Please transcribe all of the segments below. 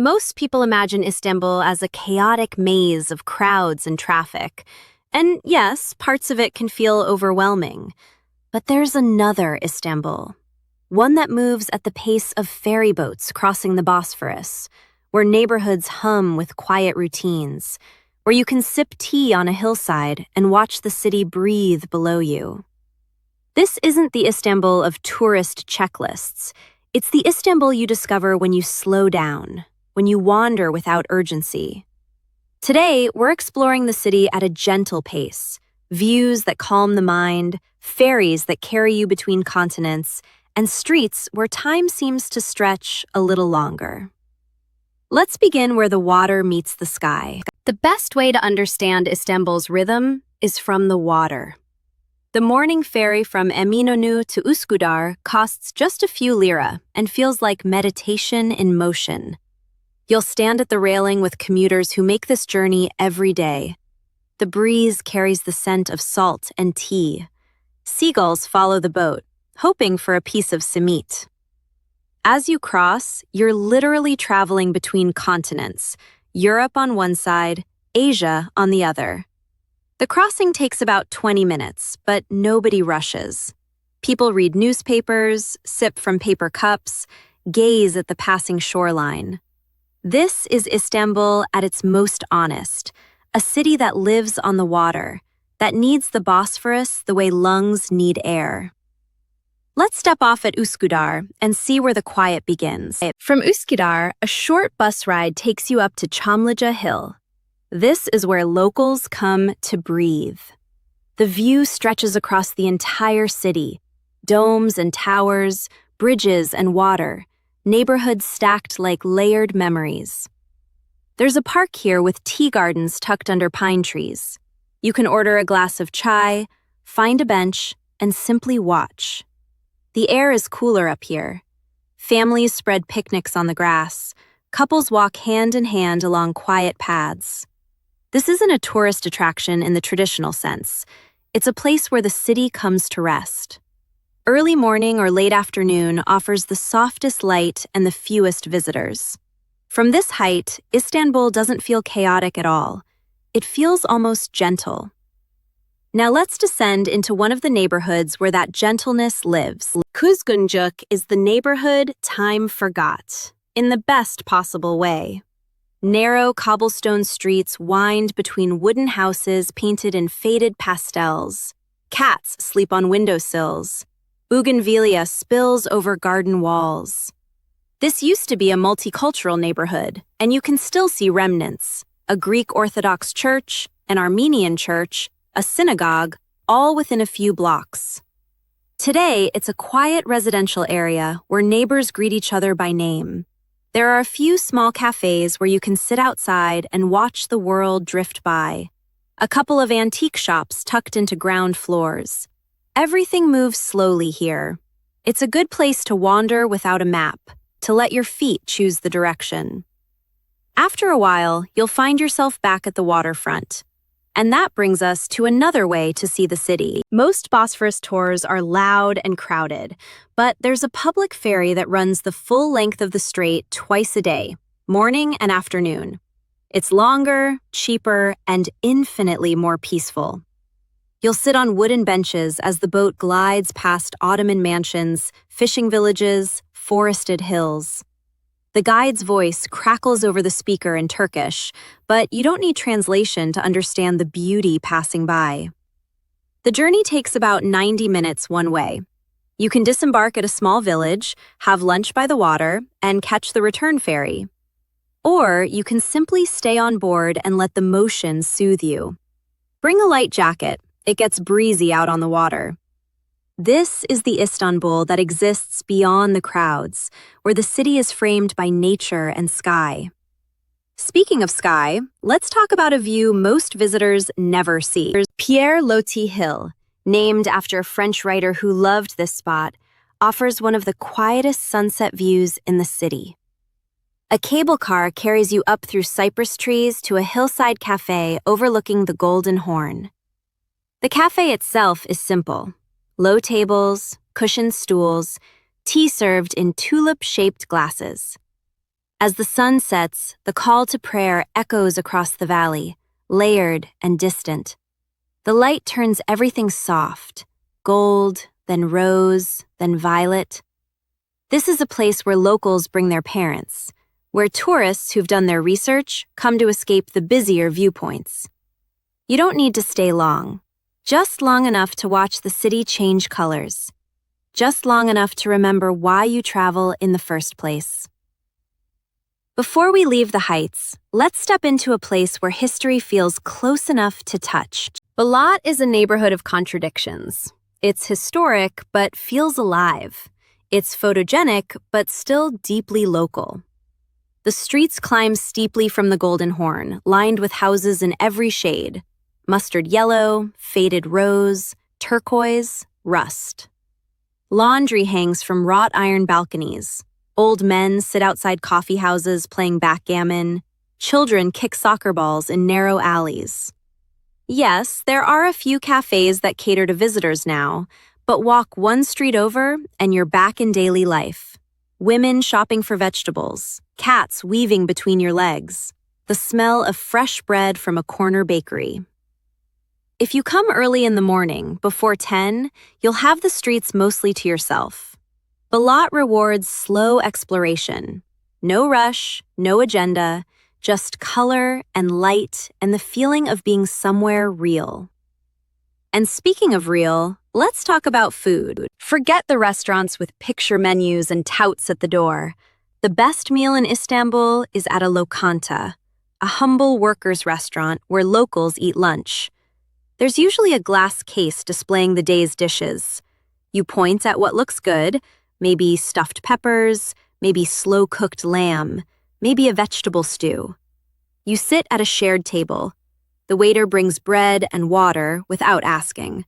Most people imagine Istanbul as a chaotic maze of crowds and traffic. And yes, parts of it can feel overwhelming. But there's another Istanbul, one that moves at the pace of ferry boats crossing the Bosphorus, where neighborhoods hum with quiet routines, where you can sip tea on a hillside and watch the city breathe below you. This isn't the Istanbul of tourist checklists. It's the Istanbul you discover when you slow down, when you wander without urgency. Today, we're exploring the city at a gentle pace, views that calm the mind, ferries that carry you between continents, and streets where time seems to stretch a little longer. Let's begin where the water meets the sky. The best way to understand Istanbul's rhythm is from the water. The morning ferry from Eminönü to Üsküdar costs just a few lira and feels like meditation in motion. You'll stand at the railing with commuters who make this journey every day. The breeze carries the scent of salt and tea. Seagulls follow the boat, hoping for a piece of simit. As you cross, you're literally traveling between continents, Europe on one side, Asia on the other. The crossing takes about 20 minutes, but nobody rushes. People read newspapers, sip from paper cups, gaze at the passing shoreline. This is Istanbul at its most honest, a city that lives on the water, that needs the Bosphorus the way lungs need air. Let's step off at Üsküdar and see where the quiet begins. From Üsküdar, a short bus ride takes you up to Çamlıca Hill. This is where locals come to breathe. The view stretches across the entire city, domes and towers, bridges and water, neighborhoods stacked like layered memories. There's a park here with tea gardens tucked under pine trees. You can order a glass of chai, find a bench, and simply watch. The air is cooler up here. Families spread picnics on the grass. Couples walk hand in hand along quiet paths. This isn't a tourist attraction in the traditional sense. It's a place where the city comes to rest. Early morning or late afternoon offers the softest light and the fewest visitors. From this height, Istanbul doesn't feel chaotic at all. It feels almost gentle. Now let's descend into one of the neighborhoods where that gentleness lives. Kuzguncuk is the neighborhood time forgot, in the best possible way. Narrow cobblestone streets wind between wooden houses painted in faded pastels. Cats sleep on windowsills. Bougainvillea spills over garden walls. This used to be a multicultural neighborhood, and you can still see remnants. A Greek Orthodox church, an Armenian church, a synagogue, all within a few blocks. Today, it's a quiet residential area where neighbors greet each other by name. There are a few small cafes where you can sit outside and watch the world drift by. A couple of antique shops tucked into ground floors. Everything moves slowly here. It's a good place to wander without a map, to let your feet choose the direction. After a while, you'll find yourself back at the waterfront. And that brings us to another way to see the city. Most Bosphorus tours are loud and crowded, but there's a public ferry that runs the full length of the strait twice a day, morning and afternoon. It's longer, cheaper, and infinitely more peaceful. You'll sit on wooden benches as the boat glides past Ottoman mansions, fishing villages, forested hills. The guide's voice crackles over the speaker in Turkish, but you don't need translation to understand the beauty passing by. The journey takes about 90 minutes one way. You can disembark at a small village, have lunch by the water, and catch the return ferry. Or you can simply stay on board and let the motion soothe you. Bring a light jacket. It gets breezy out on the water. This is the Istanbul that exists beyond the crowds, where the city is framed by nature and sky. Speaking of sky, let's talk about a view most visitors never see. Pierre Loti Hill, named after a French writer who loved this spot, offers one of the quietest sunset views in the city. A cable car carries you up through cypress trees to a hillside cafe overlooking the Golden Horn. The cafe itself is simple. Low tables, cushioned stools, tea served in tulip-shaped glasses. As the sun sets, the call to prayer echoes across the valley, layered and distant. The light turns everything soft, gold, then rose, then violet. This is a place where locals bring their parents, where tourists who've done their research come to escape the busier viewpoints. You don't need to stay long, just long enough to watch the city change colors, just long enough to remember why you travel in the first place. Before we leave the heights, let's step into a place where history feels close enough to touch. Balat is a neighborhood of contradictions. It's historic, but feels alive. It's photogenic, but still deeply local. The streets climb steeply from the Golden Horn, lined with houses in every shade: mustard yellow, faded rose, turquoise, rust. Laundry hangs from wrought iron balconies. Old men sit outside coffee houses playing backgammon. Children kick soccer balls in narrow alleys. Yes, there are a few cafes that cater to visitors now, but walk one street over and you're back in daily life. Women shopping for vegetables, cats weaving between your legs, the smell of fresh bread from a corner bakery. If you come early in the morning, before 10, you'll have the streets mostly to yourself. Balat rewards slow exploration. No rush, no agenda, just color and light and the feeling of being somewhere real. And speaking of real, let's talk about food. Forget the restaurants with picture menus and touts at the door. The best meal in Istanbul is at a lokanta, a humble workers' restaurant where locals eat lunch. There's usually a glass case displaying the day's dishes. You point at what looks good, maybe stuffed peppers, maybe slow-cooked lamb, maybe a vegetable stew. You sit at a shared table. The waiter brings bread and water without asking.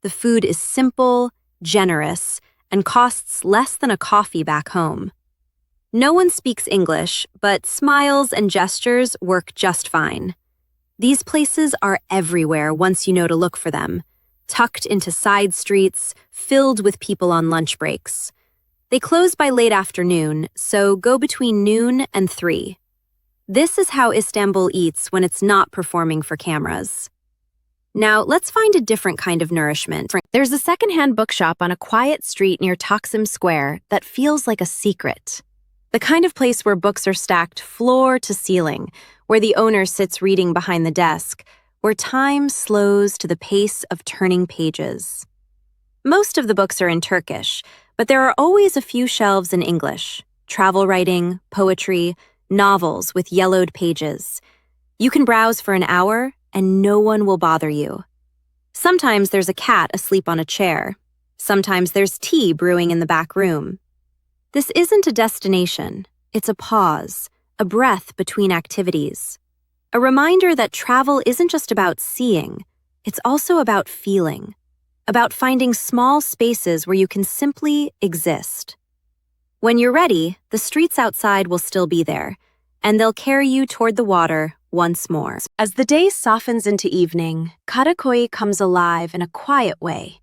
The food is simple, generous, and costs less than a coffee back home. No one speaks English, but smiles and gestures work just fine. These places are everywhere once you know to look for them, tucked into side streets, filled with people on lunch breaks. They close by late afternoon, so go between noon and 3. This is how Istanbul eats when it's not performing for cameras. Now, let's find a different kind of nourishment. There's a secondhand bookshop on a quiet street near Taksim Square that feels like a secret. The kind of place where books are stacked floor to ceiling, where the owner sits reading behind the desk, where time slows to the pace of turning pages. Most of the books are in Turkish, but there are always a few shelves in English: travel writing, poetry, novels with yellowed pages. You can browse for an hour and no one will bother you. Sometimes there's a cat asleep on a chair. Sometimes there's tea brewing in the back room. This isn't a destination, it's a pause, a breath between activities. A reminder that travel isn't just about seeing, it's also about feeling, about finding small spaces where you can simply exist. When you're ready, the streets outside will still be there, and they'll carry you toward the water once more. As the day softens into evening, Kadıköy comes alive in a quiet way.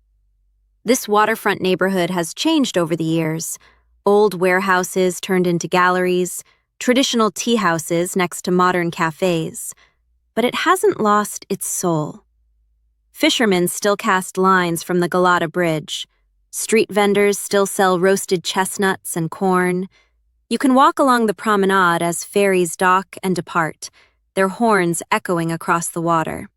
This waterfront neighborhood has changed over the years. Old warehouses turned into galleries, traditional tea houses next to modern cafes. But it hasn't lost its soul. Fishermen still cast lines from the Galata Bridge. Street vendors still sell roasted chestnuts and corn. You can walk along the promenade as ferries dock and depart, their horns echoing across the water.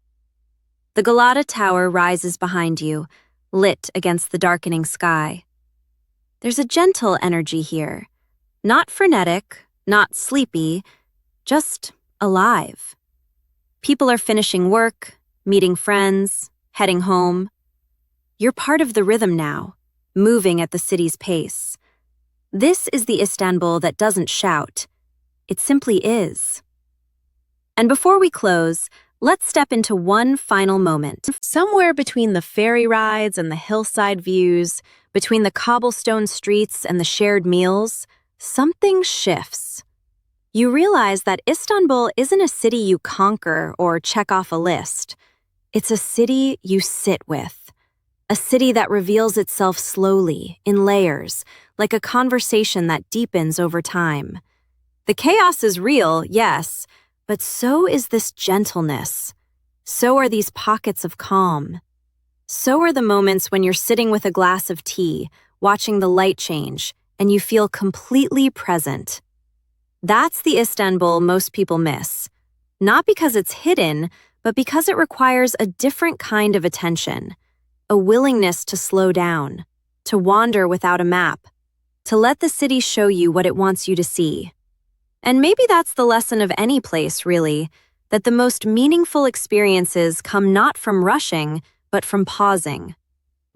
The Galata Tower rises behind you, lit against the darkening sky. There's a gentle energy here, not frenetic, not sleepy, just alive. People are finishing work, meeting friends, heading home. You're part of the rhythm now, moving at the city's pace. This is the Istanbul that doesn't shout. It simply is. And before we close, let's step into one final moment. Somewhere between the ferry rides and the hillside views, between the cobblestone streets and the shared meals, something shifts. You realize that Istanbul isn't a city you conquer or check off a list. It's a city you sit with. A city that reveals itself slowly, in layers, like a conversation that deepens over time. The chaos is real, yes, but so is this gentleness. So are these pockets of calm. So are the moments when you're sitting with a glass of tea, watching the light change, and you feel completely present. That's the Istanbul most people miss. Not because it's hidden, but because it requires a different kind of attention, a willingness to slow down, to wander without a map, to let the city show you what it wants you to see. And maybe that's the lesson of any place, really, that the most meaningful experiences come not from rushing, but from pausing.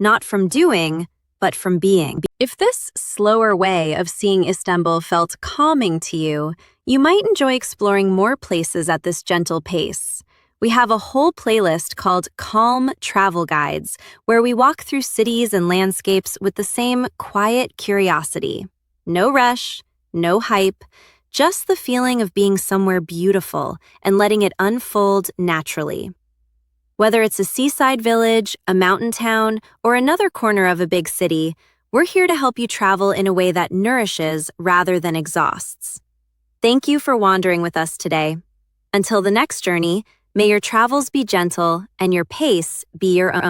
Not from doing, but from being. If this slower way of seeing Istanbul felt calming to you, you might enjoy exploring more places at this gentle pace. We have a whole playlist called Calm Travel Guides, where we walk through cities and landscapes with the same quiet curiosity. No rush, no hype, just the feeling of being somewhere beautiful and letting it unfold naturally. Whether it's a seaside village, a mountain town, or another corner of a big city, we're here to help you travel in a way that nourishes rather than exhausts. Thank you for wandering with us today. Until the next journey, may your travels be gentle and your pace be your own.